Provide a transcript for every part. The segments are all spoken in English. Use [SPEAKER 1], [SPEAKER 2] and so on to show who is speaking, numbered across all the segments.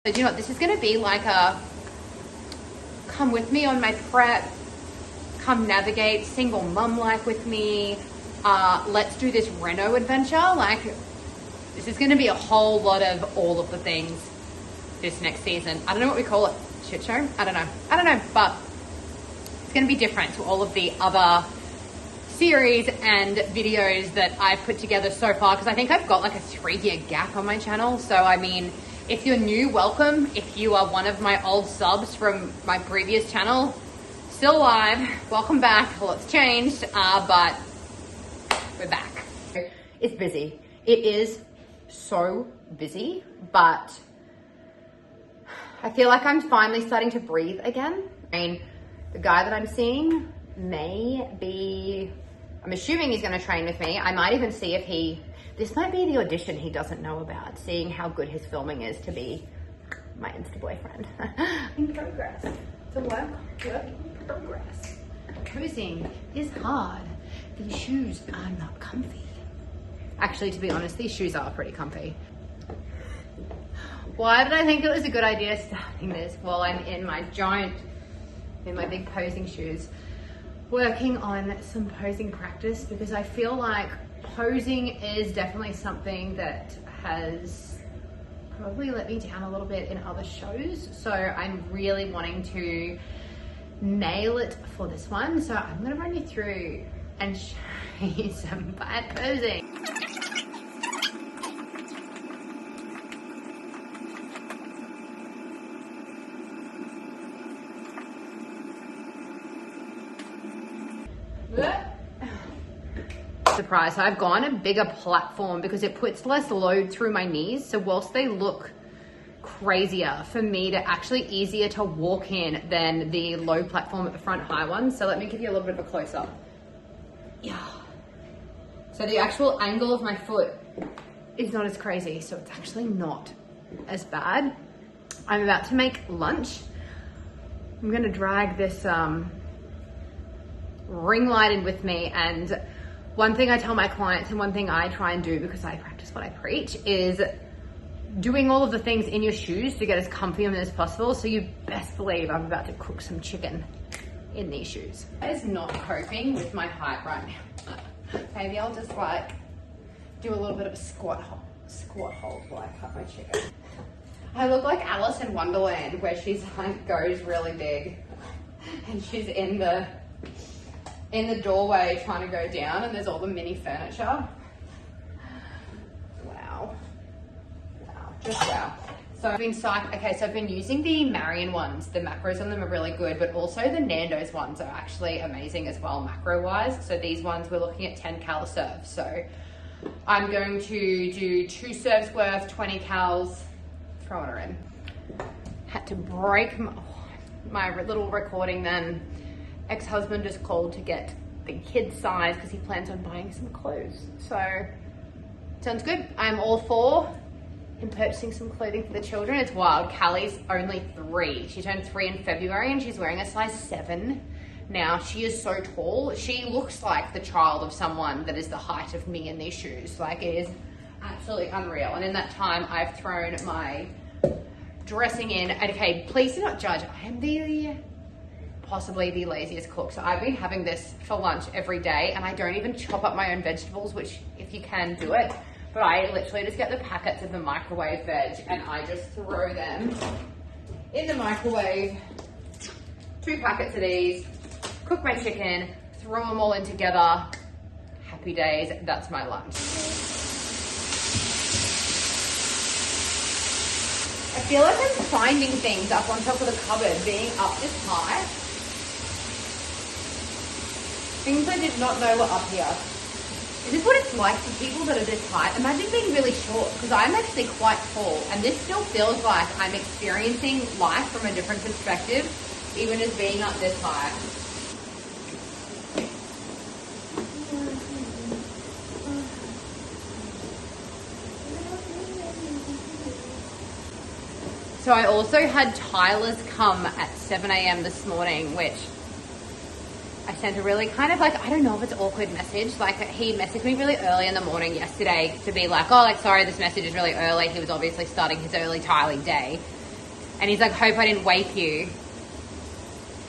[SPEAKER 1] So do you know what, this is gonna be like a come with me on my prep, come navigate single mum life with me. Let's do this reno adventure. Like, this is gonna be a whole lot of all of the things this next season. I don't know what we call it, shit show? I don't know, but it's gonna be different to all of the other series and videos that I've put together so far, because I think I've got like a 3-year gap on my channel. So I mean, if you're new, welcome. If you are one of my old subs from my previous channel, still alive, welcome back. A lot's changed, but we're back. It's busy. It is so busy, but I feel like I'm finally starting to breathe again. I mean, the guy that I'm seeing may be, I'm assuming he's gonna train with me. I might even see if this might be the audition he doesn't know about, seeing how good his filming is to be my Insta boyfriend. In progress. It's a work in progress. Posing is hard. These shoes are not comfy. Actually, to be honest, these shoes are pretty comfy. Why did I think it was a good idea starting this while I'm in my big posing shoes, working on some posing practice, because I feel like posing is definitely something that has probably let me down a little bit in other shows. So I'm really wanting to nail it for this one. So I'm gonna run you through and show you some bad posing. Surprise, I've gone a bigger platform because it puts less load through my knees. So whilst they look crazier for me, to actually easier to walk in than the low platform at the front high one. So let me give you a little bit of a close up. Yeah. So the actual angle of my foot is not as crazy. So it's actually not as bad. I'm about to make lunch. I'm gonna drag this ring light in with me, and one thing I tell my clients and one thing I try and do, because I practice what I preach, is doing all of the things in your shoes to get as comfy as possible. So you best believe I'm about to cook some chicken in these shoes. That is not coping with my height right now. Maybe I'll just like do a little bit of a squat hold while I cut my chicken. I look like Alice in Wonderland, where she's like goes really big and she's in the doorway trying to go down, and there's all the mini furniture. Wow, just wow. So I've been using the Marion ones. The macros on them are really good, but also the Nando's ones are actually amazing as well, macro wise. So these ones, we're looking at 10 cal serves. So I'm going to do 2 serves worth, 20 cals, throwing her in. Had to break my little recording then. Ex-husband just called to get the kid size because he plans on buying some clothes. So sounds good. I'm all for him purchasing some clothing for the children. It's wild. Callie's only 3. She turned 3 in February and she's wearing a size 7 now. She is so tall. She looks like the child of someone that is the height of me in these shoes. Like, it is absolutely unreal. And in that time, I've thrown my dressing in. And okay, please do not judge. I am possibly the laziest cook. So I've been having this for lunch every day, and I don't even chop up my own vegetables, which if you can do it, but I literally just get the packets of the microwave veg and I just throw them in the microwave. 2 packets of these, cook my chicken, throw them all in together. Happy days, that's my lunch. I feel like I'm finding things up on top of the cupboard, being up this high. Things I did not know were up here. Is this what it's like for people that are this height? Imagine being really short, because I'm actually quite tall, and this still feels like I'm experiencing life from a different perspective, even as being up this high. So I also had Tyler's come at 7 a.m. this morning, which I sent a really kind of like, I don't know if it's awkward message. Like, he messaged me really early in the morning yesterday to be like, oh, like, sorry, this message is really early. He was obviously starting his early tiling day. And he's like, hope I didn't wake you.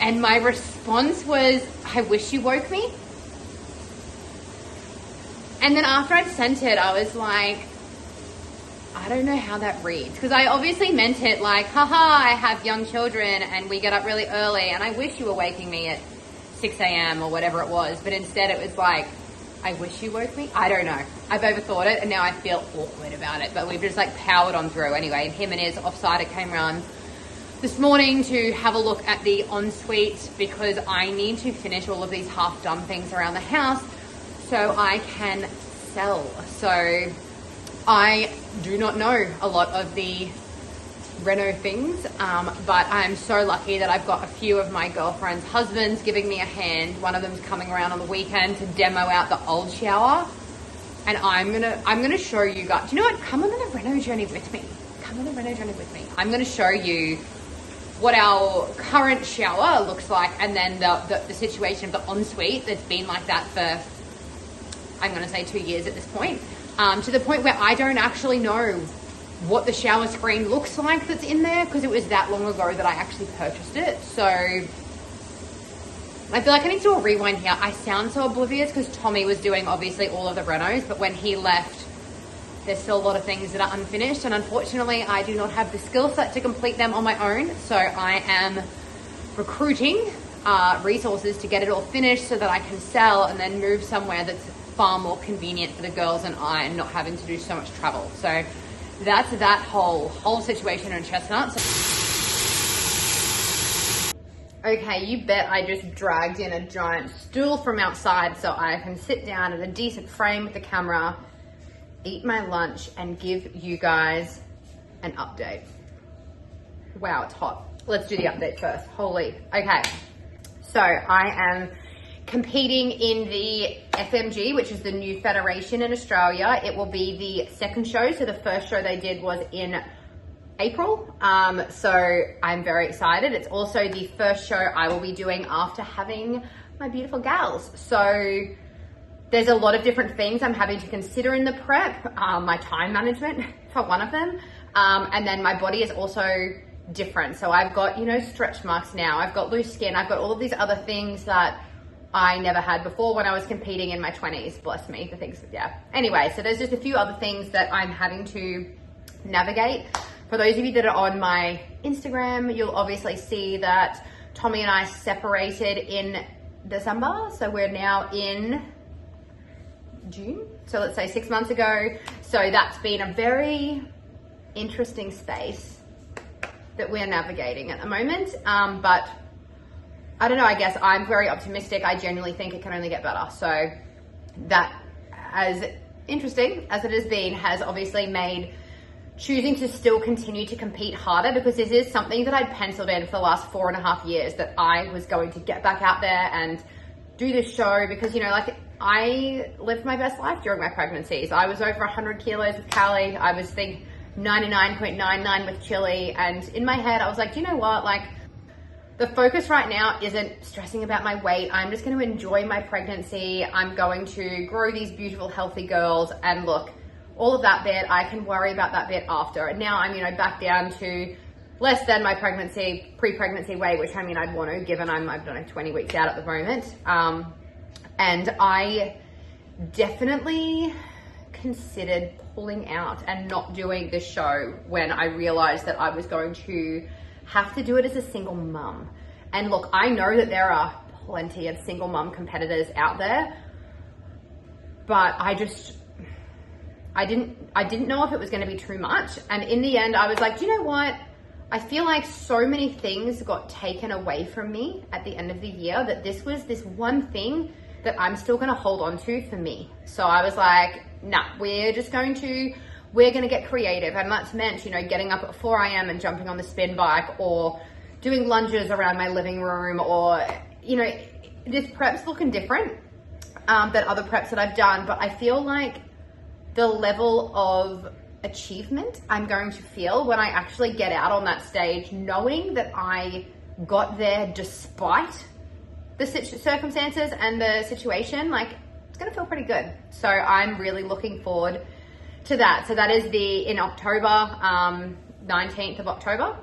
[SPEAKER 1] And my response was, I wish you woke me. And then after I'd sent it, I was like, I don't know how that reads. Because I obviously meant it like, haha, I have young children and we get up really early and I wish you were waking me at 6 a.m. or whatever it was. But instead it was like, I wish you woke me. I don't know. I've overthought it and now I feel awkward about it. But we've just like powered on through anyway. And him and his offside came around this morning to have a look at the ensuite because I need to finish all of these half done things around the house so I can sell. So I do not know a lot of the reno things, but I'm so lucky that I've got a few of my girlfriends' husbands giving me a hand. One of them's coming around on the weekend to demo out the old shower, and I'm gonna show you guys. Do you know what? Come on the reno journey with me. Come on the reno journey with me. I'm gonna show you what our current shower looks like, and then the situation of the ensuite that's been like that for, I'm gonna say 2 years at this point, to the point where I don't actually know what the shower screen looks like that's in there because it was that long ago that I actually purchased it. So I feel like I need to do a rewind here. I sound so oblivious because Tommy was doing obviously all of the renos, but when he left, there's still a lot of things that are unfinished, and unfortunately I do not have the skill set to complete them on my own. So I am recruiting resources to get it all finished so that I can sell and then move somewhere that's far more convenient for the girls and I, and not having to do so much travel. So that's that whole situation in Chestnut. Okay, you bet I just dragged in a giant stool from outside so I can sit down at a decent frame with the camera, eat my lunch, and give you guys an update. Wow, it's hot. Let's do the update first. Holy. Okay, so I am competing in the FMG, which is the new federation in Australia. It will be the second show. So the first show they did was in April. So I'm very excited. It's also the first show I will be doing after having my beautiful gals. So there's a lot of different things I'm having to consider in the prep. My time management for one of them. And then my body is also different. So I've got, you know, stretch marks now. I've got loose skin. I've got all of these other things that I never had before when I was competing in my 20s. Bless me for things. Yeah. Anyway, so there's just a few other things that I'm having to navigate. For those of you that are on my Instagram, you'll obviously see that Tommy and I separated in December. So we're now in June. So let's say 6 months ago. So that's been a very interesting space that we're navigating at the moment. But I don't know, I guess I'm very optimistic. I genuinely think it can only get better. So that, as interesting as it has been, has obviously made choosing to still continue to compete harder, because this is something that I'd penciled in for the last 4.5 years, that I was going to get back out there and do this show, because, you know, like, I lived my best life during my pregnancies. I was over 100 kilos with Callie. I was 99.99 with Chili. And in my head, I was like, you know what? Like, the focus right now isn't stressing about my weight. I'm just going to enjoy my pregnancy. I'm going to grow these beautiful, healthy girls. And look, all of that bit, I can worry about that bit after. And now I'm, you know, back down to less than my pregnancy, pre-pregnancy weight, which I mean, I'd want to, given I'm, I don't know, 20 weeks out at the moment. And I definitely considered pulling out and not doing this show when I realized that I was going to have to do it as a single mum. And look, I know that there are plenty of single mum competitors out there, but I didn't know if it was going to be too much. And in the end, I was like, do you know what? I feel like so many things got taken away from me at the end of the year that this was this one thing that I'm still going to hold on to for me. So I was like, nah, we're going to get creative. And that's meant, you know, getting up at 4 a.m. and jumping on the spin bike, or doing lunges around my living room, or, you know, this prep's looking different than other preps that I've done. But I feel like the level of achievement I'm going to feel when I actually get out on that stage, knowing that I got there despite the circumstances and the situation, like, it's gonna feel pretty good. So I'm really looking forward to that. So that is in October, 19th of October.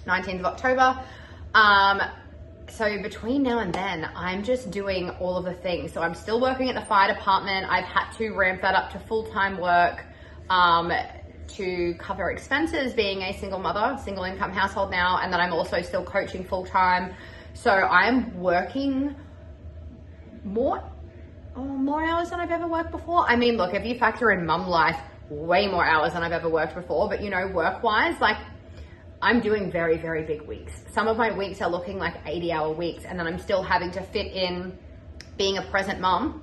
[SPEAKER 1] 19th of October. So between now and then, I'm just doing all of the things. So I'm still working at the fire department. I've had to ramp that up to full-time work to cover expenses, being a single mother, single income household now. And then I'm also still coaching full-time. So I'm working more hours than I've ever worked before. I mean, look, if you factor in mum life, way more hours than I've ever worked before. But you know, work-wise, like, I'm doing very, very big weeks. Some of my weeks are looking like 80-hour weeks, and then I'm still having to fit in being a present mom,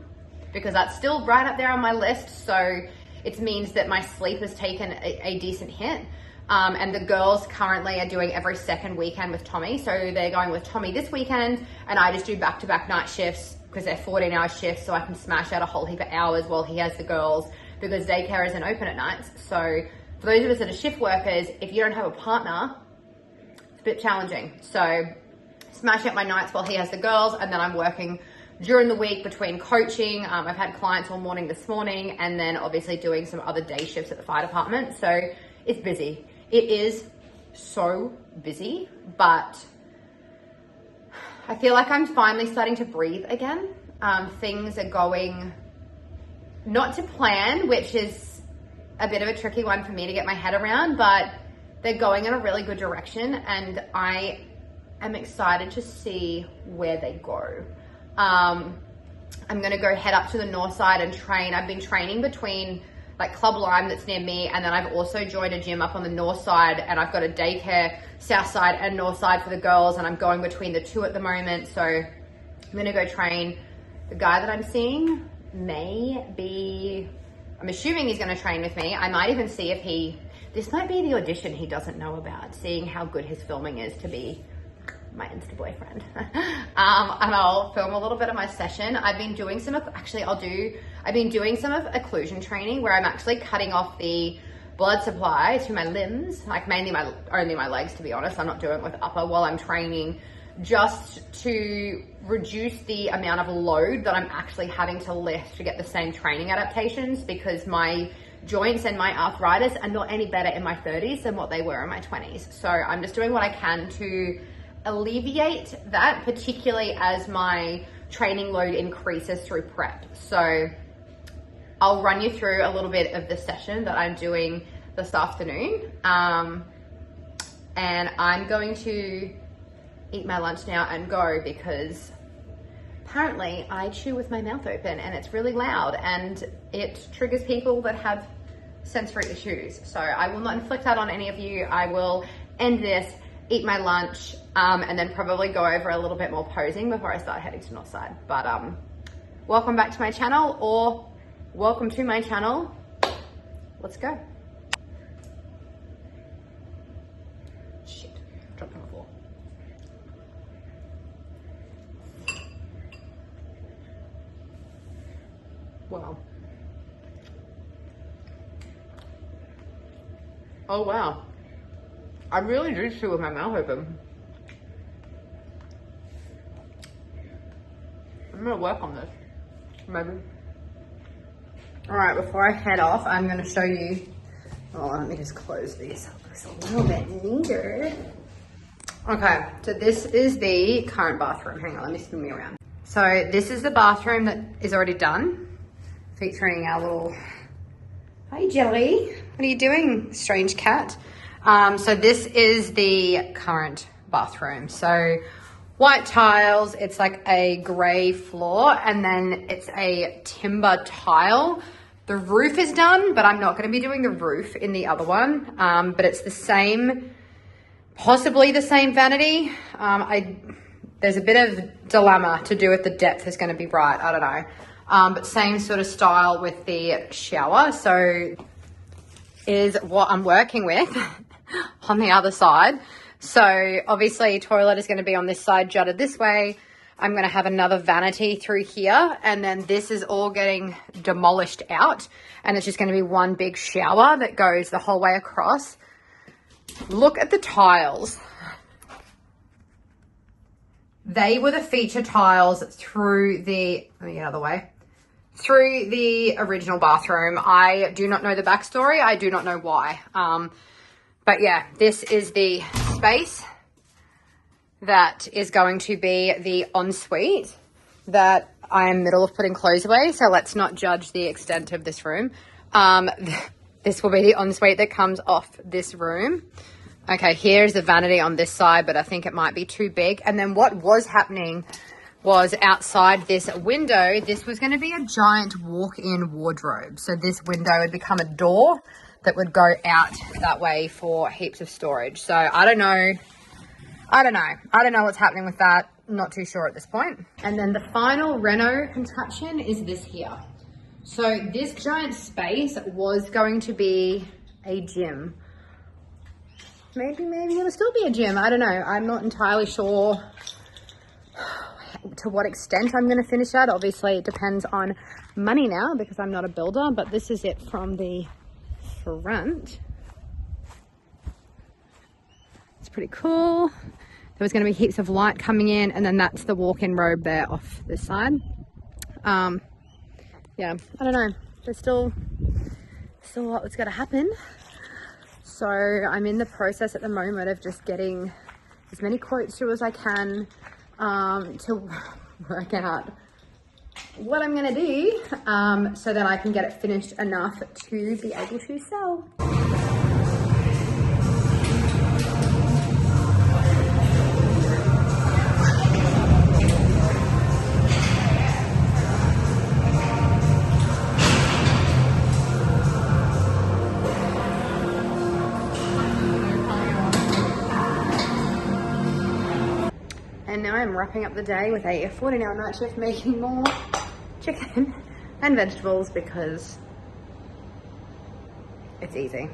[SPEAKER 1] because that's still right up there on my list. So it means that my sleep has taken a decent hit. And the girls currently are doing every second weekend with Tommy. So they're going with Tommy this weekend, and I just do back-to-back night shifts because they're 14-hour shifts, so I can smash out a whole heap of hours while he has the girls, because daycare isn't open at nights. So for those of us that are shift workers, if you don't have a partner, it's a bit challenging. So smash out my nights while he has the girls, and then I'm working during the week between coaching. I've had clients all morning this morning, and then obviously doing some other day shifts at the fire department. So it's busy. It is so busy, but I feel like I'm finally starting to breathe again. Things are going not to plan, which is a bit of a tricky one for me to get my head around, but they're going in a really good direction, and I am excited to see where they go. I'm gonna go head up to the north side and train. I've been training between like Club Lime that's near me, and then I've also joined a gym up on the north side, and I've got a daycare south side and north side for the girls, and I'm going between the two at the moment. So I'm gonna go train. The guy that I'm seeing I'm assuming he's gonna train with me. I might even see if this might be the audition he doesn't know about, seeing how good his filming is to be my Insta boyfriend. And I'll film a little bit of my session. I've been doing some occlusion training where I'm actually cutting off the blood supply to my limbs, like only my legs, to be honest. I'm not doing it with upper while I'm training, just to reduce the amount of load that I'm actually having to lift to get the same training adaptations, because my joints and my arthritis are not any better in my 30s than what they were in my 20s. So I'm just doing what I can to alleviate that, particularly as my training load increases through prep. So I'll run you through a little bit of the session that I'm doing this afternoon. And I'm going to eat my lunch now and go, because apparently I chew with my mouth open and it's really loud and it triggers people that have sensory issues. So I will not inflict that on any of you. I will end this, eat my lunch, and then probably go over a little bit more posing before I start heading to Northside. But welcome back to my channel, or welcome to my channel. Let's go. Shit, dropped on the floor. Wow. Oh wow. I really do chew with my mouth open. I'm gonna work on this, maybe. All right, before I head off, I'm gonna show you, let me just close these up. It's a little bit neater. Okay, so this is the current bathroom. Hang on, let me spin me around. So this is the bathroom that is already done, featuring our little, hi Jelly, what are you doing, strange cat? So this is the current bathroom. So white tiles, it's like a gray floor, and then it's a timber tile. The roof is done, but I'm not going to be doing the roof in the other one. But it's the same, possibly the same vanity. There's a bit of dilemma to do with the depth is going to be right. I don't know. But same sort of style with the shower. So is what I'm working with on the other side. So obviously toilet is going to be on this side, jutted this way. I'm going to have another vanity through here, and then this is all getting demolished out, and it's just going to be one big shower that goes the whole way across. Look at the tiles. They were the feature tiles through the, let me get out of the way, through the original bathroom. I do not know the backstory. I do not know why. But yeah, this is the space that is going to be the ensuite that I am middle of putting clothes away. So let's not judge the extent of this room. This will be the ensuite that comes off this room. Okay, here's the vanity on this side, but I think it might be too big. And then what was happening was outside this window, this was going to be a giant walk-in wardrobe. So this window would become a door that would go out that way for heaps of storage. So I don't know what's happening with that. Not too sure at this point. And then the final reno contraption is this here. So this giant space was going to be a gym. Maybe it'll still be a gym. I don't know. I'm not entirely sure to what extent I'm going to finish that. Obviously, it depends on money now because I'm not a builder, but this is it from the front. It's pretty cool. There was going to be heaps of light coming in, and then that's the walk-in robe there off this side. Yeah, I don't know. There's still a lot that's got to happen. So I'm in the process at the moment of just getting as many quotes through as I can to work out what I'm going to do so that I can get it finished enough to be able to sell. And now I'm wrapping up the day with a 40-hour night shift making more chicken and vegetables because it's easy.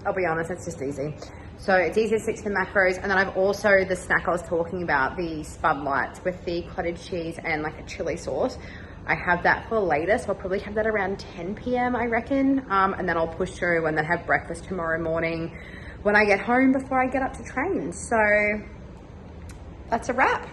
[SPEAKER 1] I'll be honest, it's just easy. So it's easy to stick to the macros. And then I've also the snack I was talking about, the Spud Lights with the cottage cheese and like a chili sauce. I have that for later, so I'll probably have that around 10 p.m. I reckon. And then I'll push through and then have breakfast tomorrow morning when I get home before I get up to train. So that's a wrap.